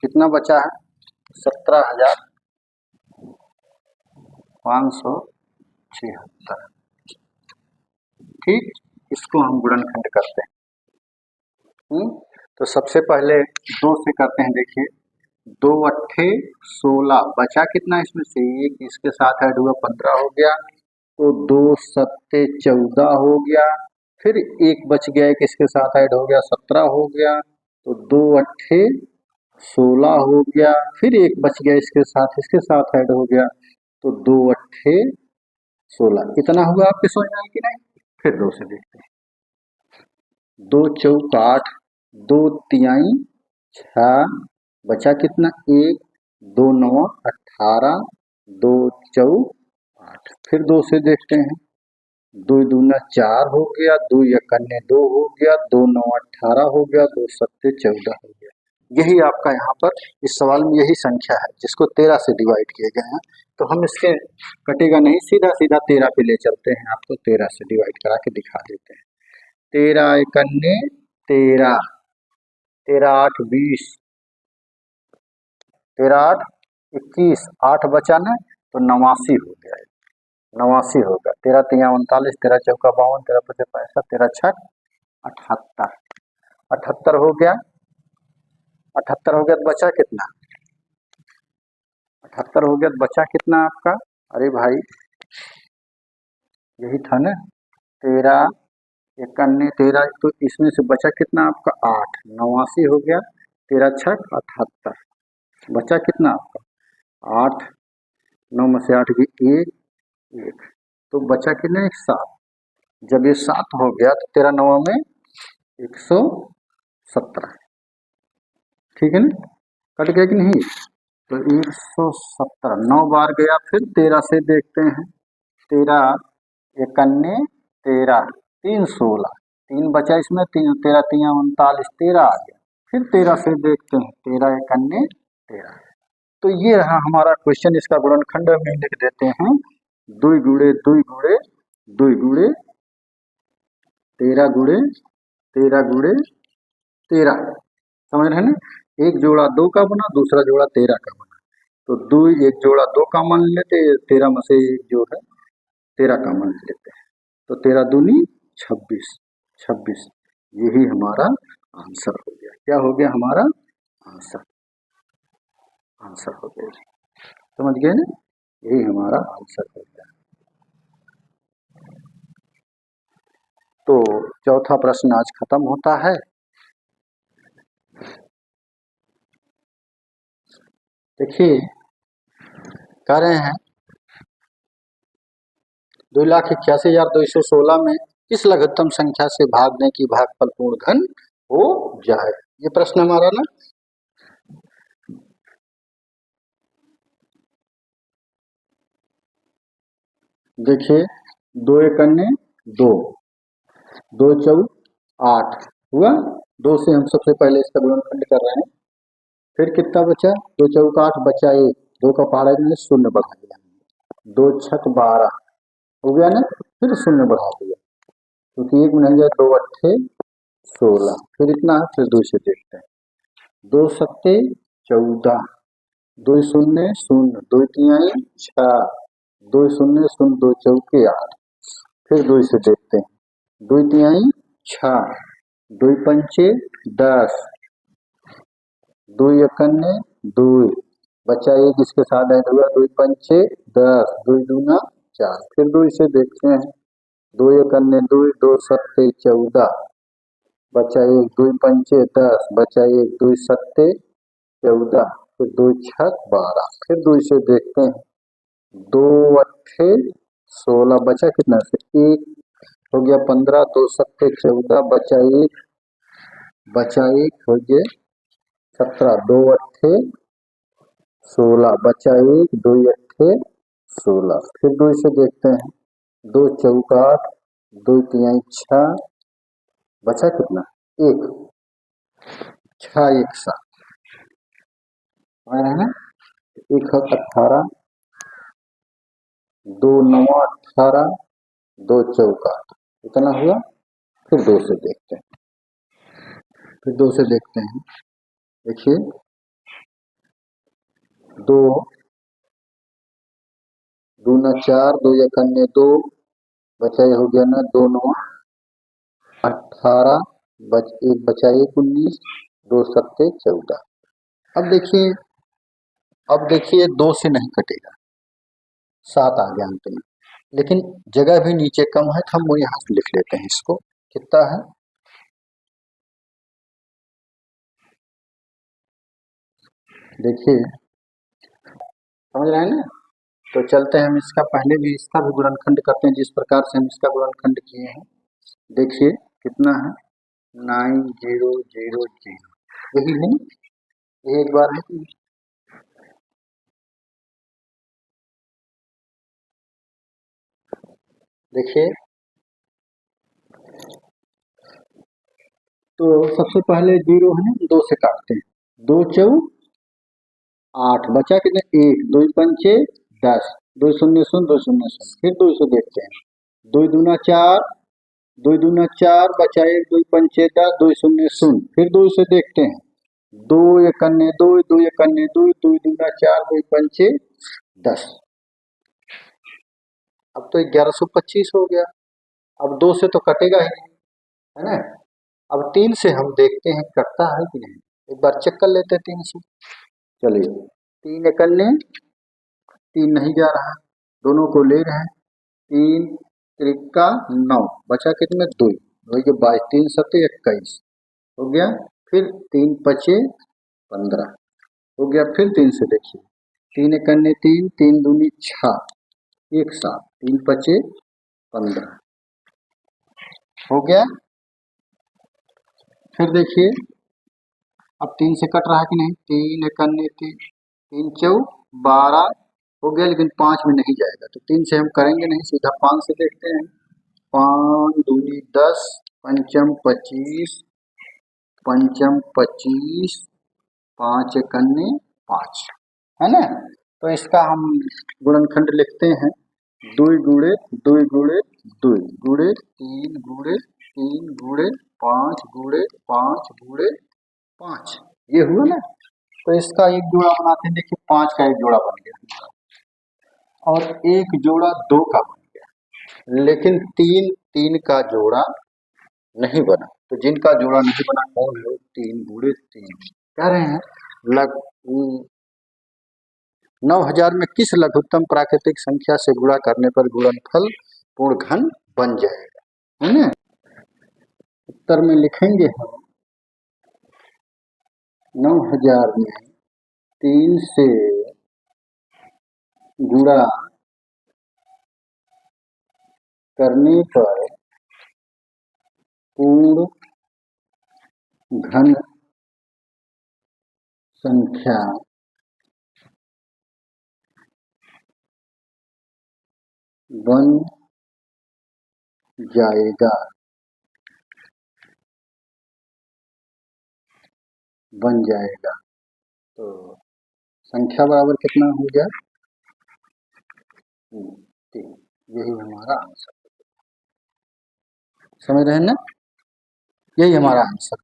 कितना बचा है? 17,576, ठीक? इसको हम गुणनखंड करते हैं। तो सबसे पहले 2 से करते हैं। देखिए 2 अट्ठे 16, बचा कितना इसमें से एक, इसके साथ ऐड हुआ 15 हो गया, तो 2 सत्ते 14 हो गया, फिर एक बच गया, एक इसके साथ ऐड हो गया 17 हो गया, तो 2 अट्ठे 16 हो गया, फिर एक बच गया इसके साथ ऐड हो गया, तो 2 अट्ठे 16। इतना हुआ आपके समझ में आया कि नहीं? फिर 2 से देखते हैं। 2 चौक 8, 2 तिहाई 6, बचा कितना एक, 2 नौ 18, 2 चौक 8। फिर 2 से देखते हैं। 2 दूना 4 हो गया, 2 इक्यानवे 2 हो गया, 2 नौ 18 हो गया, 2 सत्ते 14 हो गया। यही आपका यहाँ पर इस सवाल में यही संख्या है जिसको 13 से डिवाइड किए गए हैं। तो हम इसके कटेगा नहीं, सीधा सीधा 13 पे ले चलते हैं, आपको 13 से डिवाइड करा के दिखा देते हैं। 13 इक्यानवे 13, 13 8 20, 13 8 21, 8 बचा ना, तो 89 हो गया, 89 हो गया। 13 तिया 39, 13 चौका 52, 13 पचे 65, 13 छक 78, 78 हो गया। 78 हो गया तो बचा कितना? 78 हो गया तो बचा कितना आपका? अरे भाई यही था ना, 13 इक्यानवे 13, तो इसमें से बचा कितना आपका? 8, 89 हो गया, 13 छक 78, बचा कितना आपका? 8, 9 में से 8 भी 1, तो बचा कितना? 7। जब ये 7 हो गया तो 13 9 में 117, ठीक है ना? कट गया कि नहीं? तो 117 9 बार गया। फिर 13 से देखते हैं। 13 इक्यानवे 13, 3 16, 3 बचा इसमें, 13 तिया 39, 13 आ गया। फिर 13 से देखते हैं। 13 इक्यानवे 13, तो ये रहा हमारा क्वेश्चन। इसका गुणनखंड में लिख देते हैं। 2 गुणे 2 गुणे 2 गुणे 13 गुणे 13 गुणे 13, समझ रहे हैं ना? एक जोड़ा 2 का बना, दूसरा जोड़ा 13 का बना, तो 2 एक जोड़ा 2 का मान लेते, 13 में से एक जो है 13 का मान लेते हैं, तो 13 दूनी 26, 26, यही हमारा आंसर हो गया। क्या हो गया हमारा आंसर? आंसर हो गया, समझ गए ना? यही हमारा आंसर हो गया। तो चौथा प्रश्न आज खत्म होता है। देखिए कह रहे हैं 2,81,216 में किस लघुत्तम संख्या से भागने की भागफल पूर्ण घन हो जाए? ये प्रश्न हमारा ना। देखिए 2 इक्यानवे 2, 2 चौक 8 हुआ। 2 से हम सबसे पहले इसका गुणनखंड कर रहे हैं। फिर कितना बचा? 2 चौक 8, बचा 1, 2 का पहाड़ा में शून्य बढ़ा दिया, 2 छक 12 हो गया ना, फिर शून्य बढ़ा दिया, क्योंकि एक में नहीं गया, 2 अट्ठे 16, फिर इतना है। फिर 2 से देखते हैं। 2 सत्ते 14, 2 शून्य शून्य, 2 तिहाई 6, 2 शून्य शून्य, 2 चौके 8, फिर 2 से देखते हैं। 2 तिहाई 6, 2 पंचे 10, 2 इक्यानवे 2, बचा एक, इसके साथ ऐड हुआ, 2 पंचे 10, 2 दूना 4, फिर 2 से देखते हैं। 2 इक्यानवे 2, 2 सत्ते 14, बचा एक, 2 पंचे 10, बचा एक, 2 सत्ते 14, फिर 2 छक 12, फिर 2 से देखते हैं। 2 अट्ठे 16, बचा कितना से एक हो गया 15, 2 सत्ते 14, बचा एक हो गया 17, 2 अट्ठे 16, बचा एक, 2 अट्ठे 16, फिर 2 से देखते हैं। 2 चौक 8, 2 तिहाई 6, बचा कितना? 1, 6 1 7, है ना? 1 18, 2 9 18, 2 चौक 8, इतना हुआ। फिर 2 से देखते हैं। फिर 2 से देखते हैं। देखिए 2 दूना 4, 2 इक्यानवे 2, बचा हो गया ना, 2 9 18, एक बचा 1 19, दो सत्ते 14। अब देखिए 2 से नहीं कटेगा, 7 आ गया अंत में, लेकिन जगह भी नीचे कम है तो हम वो यहाँ से लिख लेते हैं इसको। कितना है, देखिए समझ रहे हैं ना। तो चलते हैं हम इसका, पहले भी इसका भी गुणनखंड करते हैं जिस प्रकार से हम इसका गुणनखंड किए हैं। देखिए कितना है, 9000, यही है, ये एक बार है कि देखिए। तो सबसे पहले 0 है, 2 से काटते हैं, 2 चौ 8, बचा कितने, 1, 2 पंचे 10, 2 शून्य शून्य 2 शून्य शून्य, फिर 2 से देखते हैं, 2 दूना 4, 2 दूना 4, बचा 1, 2 पंचे 10, 2 शून्य शून्य, फिर 2 से देखते हैं, 2 एक अन्य 2, 2 एक अन्य 2, 2 दूना 4, 2 पंचे 10। अब तो 1125 हो गया। अब 2 से तो कटेगा ही नहीं, है ना। अब 3 से हम देखते हैं कटता है कि नहीं, एक बार चेक कर लेते हैं 3 से। चलिए, 3 एक अन्य 3 नहीं जा रहा, दोनों को ले रहे हैं, 3 त्रिका 9, बचा कितने 2, 2 के 22, 3 सत्ते 21 हो गया, फिर 3 पचे 15 हो गया, फिर 3 से देखिए, 3 एक अन्य 3, 3 दूनी 6, 1 7, 3 पचे 15 हो गया। फिर देखिए अब 3 से कट रहा है कि नहीं, 3 एक अन्य 3, 3 चौ 12 हो गया, लेकिन 5 में नहीं जाएगा, तो 3 से हम करेंगे नहीं, सीधा 5 से देखते हैं, 5 दूनी 10, पंचम 25, पंचम 25, 5 एक अन्य 5, है ना। तो इसका हम गुणनखंड लिखते हैं, 2 गुणे 2 गुणे 2 गुणे 3 गुणे 3 गुणे 5 गुणे 5 गुणे 5, ये हुआ ना। तो इसका एक जोड़ा बनाते हैं, देखिए 5 का एक जोड़ा बन गया और एक जोड़ा 2 का बन गया, लेकिन 3 का जोड़ा नहीं बना। तो जिनका जोड़ा नहीं बना कौन है, 3 गुणे 3, कह रहे हैं लग 9000 में किस लघुत्तम प्राकृतिक संख्या से गुणा करने पर गुणनफल पूर्ण घन बन जाएगा, है ना। उत्तर में लिखेंगे हम 9000 में 3 से गुणा करने पर पूर्ण घन संख्या बन जाएगा, बन जाएगा। तो संख्या बराबर कितना हो गया, 3, यही हमारा आंसर, समझ रहे हैं ना, यही हमारा आंसर।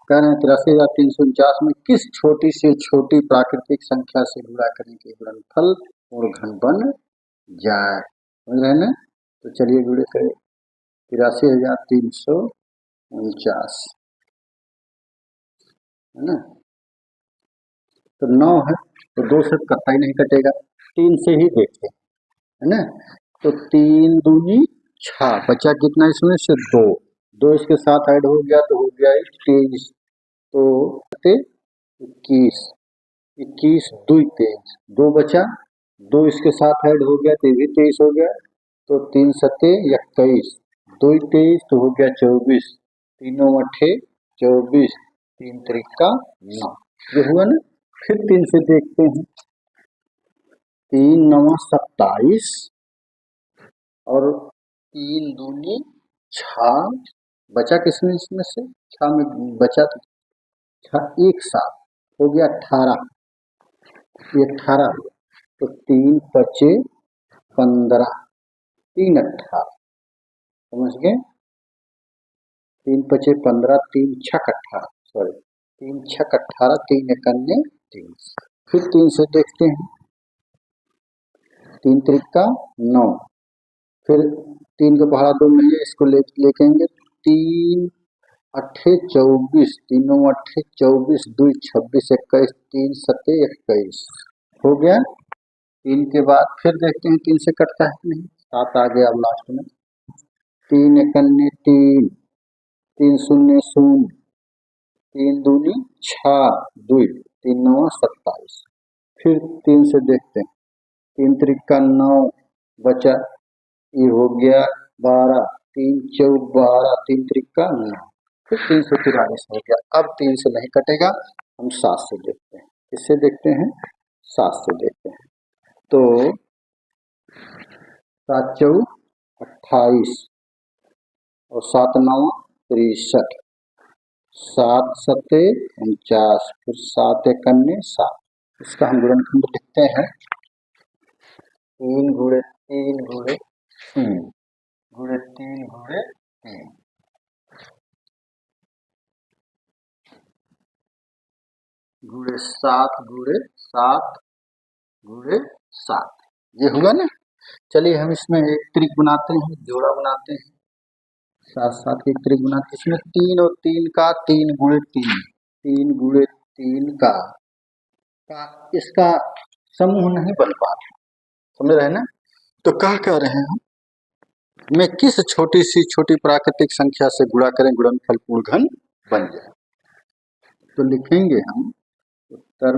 कह रहे हैं 83,349 में किस छोटी से छोटी प्राकृतिक संख्या से गुणा करने के गुणनफल पूर्ण घन बन जाए, समझ रहे हैं ना। तो चलिए गुणे करें, 83,349, है ना। तो 9 है, तो 2 से कतई नहीं कटेगा, 3 से ही देखते हैं, है ना। तो 3 दूनी 6, बचा कितना इसमें से 2, 2 इसके साथ ऐड हो गया तो हो गया 23, तो 21, 21 2 23, 2 बचा, 2 इसके साथ ऐड हो गया तो ये भी 23 हो गया, तो 3 सत्ते 21, 2 23 तो हो गया 24, 3 अठे 24, 3 त्रिका 9, ये हुआ ना। फिर 3 से देखते हैं, 3 9 27 और 3 दूनी 6, बचा किसमें इसमें से 6 में बचा, तो 6 1 7 हो गया 18, ये 18 हुआ, तो 3 पचे 15, 3 18, समझ गए, 3 पचे 15, 3 छक 18, सॉरी 3 छक 18, 3 एक अन्य 3, फिर 3 से देखते हैं, 3 त्रिका 9, फिर 3 का पहाड़ा 2 नहीं है, इसको लेकेंगे, 3 अट्ठे 24, तीनों अट्ठे 24, 2 26, 21, 3 सत्ते 21 हो गया। 3 के बाद फिर देखते हैं 3 से कटता है कि नहीं। 7 आ गया अब लास्ट में। 3 एकन्ने 3, 3 शून्य 0, 3 दूनी 6, 2, 3 9 27। फिर 3 से देखते हैं। 3 त्रिका 9 बचा, ये हो गया 12, 3 चौक 12, 3 त्रिका 9, फिर 343 हो गया। अब 3 से नहीं कटेगा, हम 7 से देखते हैं। किससे देखते हैं? 7 से देखते हैं। तो 7 चौक 28 और 7 9 63, 7 सत्ते 49, फिर 7 एकन्ने 7। इसका हम गुणनखंड लिखते हैं। 3 गुणे 3 गुणे 3 गुणे 3 गुणे 3 गुणे 7 गुणे 7 गुणे 7, ये हुआ ना। चलिए हम इसमें एक त्रिक बनाते हैं, जोड़ा बनाते हैं। 7 7 की त्रिक बनाते हैं। इसमें 3 और 3 का 3 गुणे 3, 3 गुणे 3 का इसका समूह नहीं बन पा रहा, समझ रहे हैं ना। तो क्या कह रहे हैं हम, मैं किस छोटी सी छोटी प्राकृतिक संख्या से गुणा करें गुणनफल पूर्ण घन बन जाए। तो लिखेंगे हम उत्तर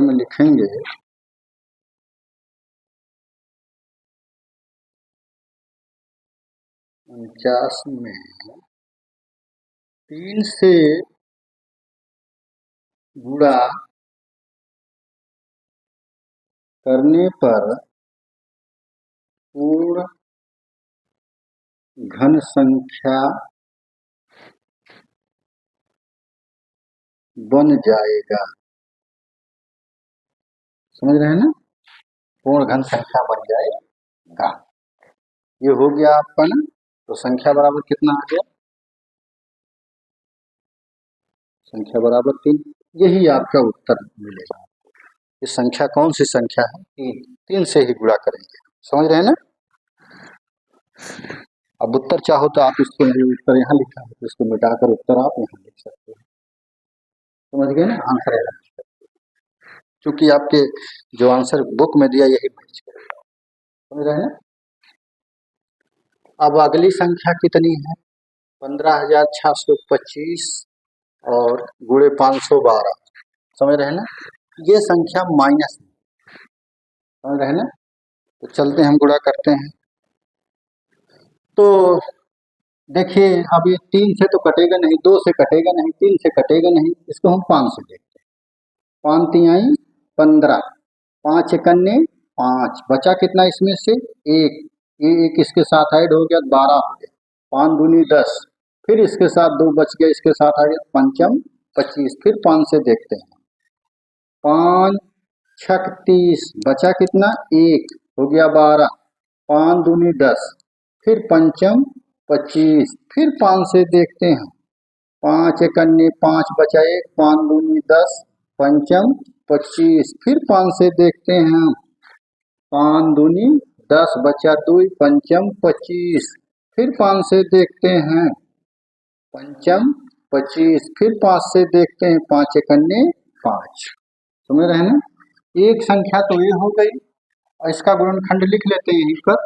में लिखेंगे 49 में 3 से गुणा करने पर पूर्ण घन संख्या बन जाएगा। समझ रहे हैं ना, पूर्ण घन संख्या बन जाएगा। ये हो गया आपका ना। तो संख्या बराबर कितना आ गया? संख्या बराबर 3। यही आपका उत्तर मिलेगा। ये संख्या कौन सी संख्या है? 3। 3 से ही गुणा करेंगे, समझ रहे हैं ना। अब उत्तर चाहो तो आप इसको उत्तर यहाँ लिखा है, तो इसको मिटाकर उत्तर आप यहाँ लिख सकते हैं। समझ गए ना, आंसर है। क्योंकि आपके जो आंसर बुक में दिया यही मैच करेगा, समझ रहे हैं ना। अब अगली संख्या कितनी है? 15,625 और गुणे 512, समझ रहे हैं ना। ये संख्या माइनस, समझ रहे हैं ना। तो चलते हैं हम गुणा करते हैं। तो देखिए अब ये 3 से तो कटेगा नहीं, 2 से कटेगा नहीं, 3 से कटेगा नहीं, इसको हम 5 से देखते हैं। 5 3 15, 5 एकन्ने 5, बचा कितना इसमें से? 1, ये एक इसके साथ ऐड हो गया 12 हो गया। 5 दूनी 10, फिर इसके साथ 2 बच गया, इसके साथ आ गया पंचम 25, फिर 5 से देखते हैं। 5 छक 30, बचा कितना? 1 हो गया 12, 5 दूनी 10, फिर पंचम 25, फिर 5 से देखते हैं। 5 एकन्ने 5 बचा 1, 5 दूनी 10, पंचम 25, फिर 5 से देखते हैं। 5 दूनी 10 बचा 2, पंचम 25, फिर 5 से देखते हैं। पंचम 25, फिर 5 से देखते हैं। 5 एकन्ने 5, समझ रहे हैं ना। एक संख्या तो ये हो गई, और इसका गुणनखंड लिख लेते हैं यहीं पर।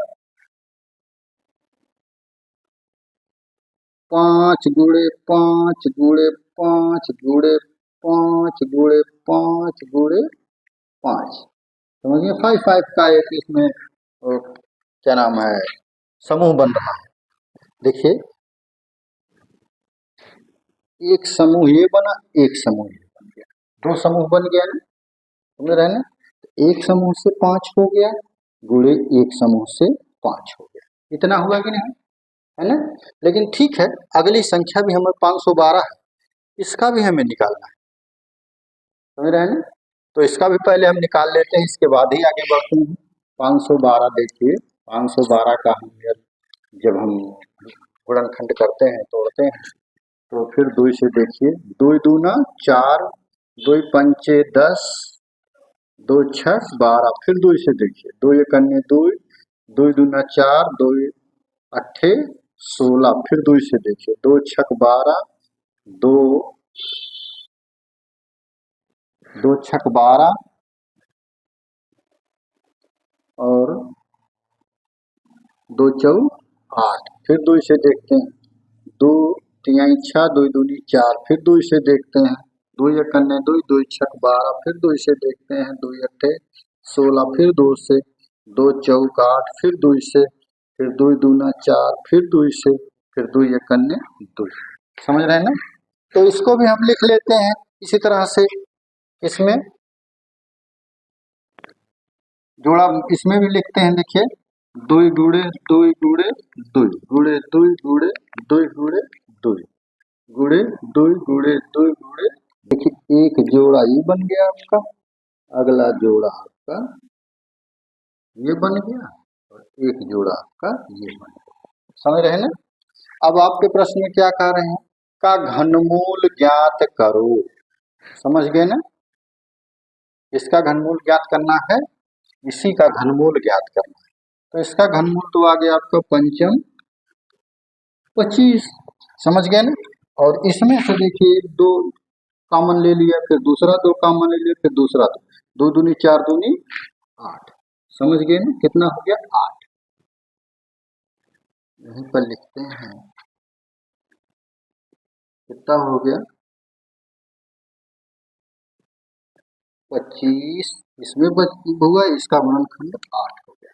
5 गुणे 5 गुणे 5 गुणे 5 गुणे 5 गुणे 5, समझिए 5 5 का एक इसमें क्या नाम है, समूह बन रहा है। देखिए एक समूह ये बना, एक समूह ये बन गया, 2 समूह बन गया ना, समझ रहे हैं ना। एक समूह से 5 हो गया, गुणे एक समूह से 5 हो गया, इतना हुआ कि नहीं, है ना। लेकिन ठीक है, अगली संख्या भी हमें 512 है, इसका भी हमें निकालना है, समझ रहे हैं ना। तो इसका भी पहले हम निकाल लेते हैं, इसके बाद ही आगे बढ़ते हैं। 512 देखिए, 512 का हम जब हम गुणनखंड करते हैं, तोड़ते हैं, तो फिर 2 से देखिए। 2 दूना 4, 2 पंचे 10, 2 छह 12, फिर 2 से देखिए। 2 एकन्ने 2, 2 दूना 4, 2 अट्ठे 16, फिर 2 से देखिए, 2 छक 12, 2 2 छक 12 और 2 चौ 8, फिर 2 से देखते हैं, 2 तिहाई 6, 2 दूनी 4, फिर 2 से देखते हैं, 2 एक अन्य 2, 2 छक 12, फिर 2 से देखते हैं, 2 अट्ठे 16, फिर 2 से, 2 चौक 8, फिर 2 से, फिर 2 दूना 4, फिर 2 से, फिर 2 एक अन्य 2। समझ रहे हैं ना? तो इसको भी हम लिख लेते हैं इसी तरह से। इसमें जोड़ा, इसमें भी लिखते हैं, देखिए, 2 गुणे 2 गुणे 2 गुणे 2 गुणे 2 गुणे 2 गुणे 2 गुणे 2 गुणे, देखिए एक जोड़ा ये बन गया आपका, अगला जोड़ा आपका ये बन गया और एक जोड़ा आपका ये बन गया। समझ रहे हैं ना? अब आपके प्रश्न में क्या कह रहे हैं, का घनमूल ज्ञात करो। समझ गए ना? इसका घनमूल ज्ञात करना है, इसी का घनमूल ज्ञात करना है। तो इसका घनमूल तो आ गया आपका पंचम 25। समझ गए ना? और इसमें से देखिए 2 कॉमन ले लिया, फिर दूसरा 2 कॉमन ले लिया, फिर दूसरा 2 दूनी 4 दूनी 8। समझ गए ना? कितना हो गया? 8। यहीं पर लिखते हैं, कितना हो गया? 25। इसमें हुआ, इसका गुणनखंड 8 हो गया,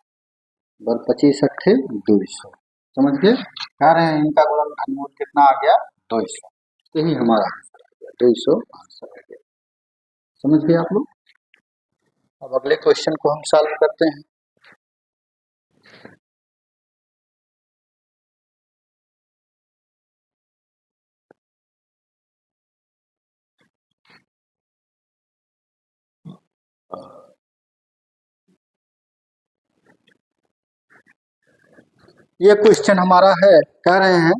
बर 25 अट्ठे 200। समझ गए? कह रहे हैं इनका गुणन घनमूल कितना आ गया? 200। यही हमारा आंसर आ गया, 200 आंसर आ गया। समझ गए आप लोग? अब अगले क्वेश्चन को हम सॉल्व करते हैं। ये क्वेश्चन हमारा है, कह रहे हैं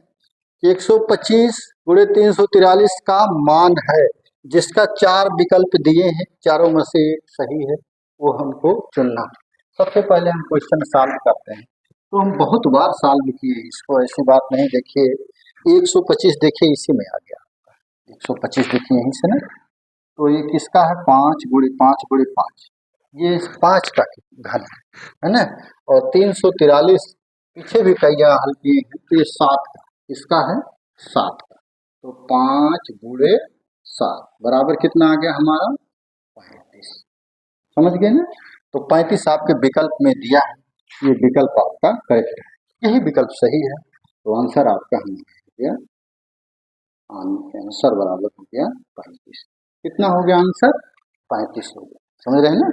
कि 125 गुणे 343 का मान है, जिसका 4 विकल्प दिए हैं, चारों में से एक सही है, वो हमको चुनना। सबसे पहले हम क्वेश्चन सॉल्व करते हैं। तो हम बहुत बार सॉल्व किए इसको, ऐसी बात नहीं। देखिए 125, देखिए इसी में आ गया, 125 देखिए यहीं से ना। तो ये किसका है? 5 गुणे 5 गुणे 5, ये 5 का घन है ना। और 343 पीछे भी कई जगह हल किए हैं, तो ये 7 का, इसका है 7 का। तो 5 गुणे 7 बराबर कितना आ गया हमारा? 35। समझ गए ना? तो 35 आपके विकल्प में दिया है, ये विकल्प आपका करेक्ट है, यही विकल्प सही है। तो आंसर आपका हो गया, आंसर बराबर हो गया 35। कितना हो गया आंसर? 35 हो गया। समझ रहे हैं ना?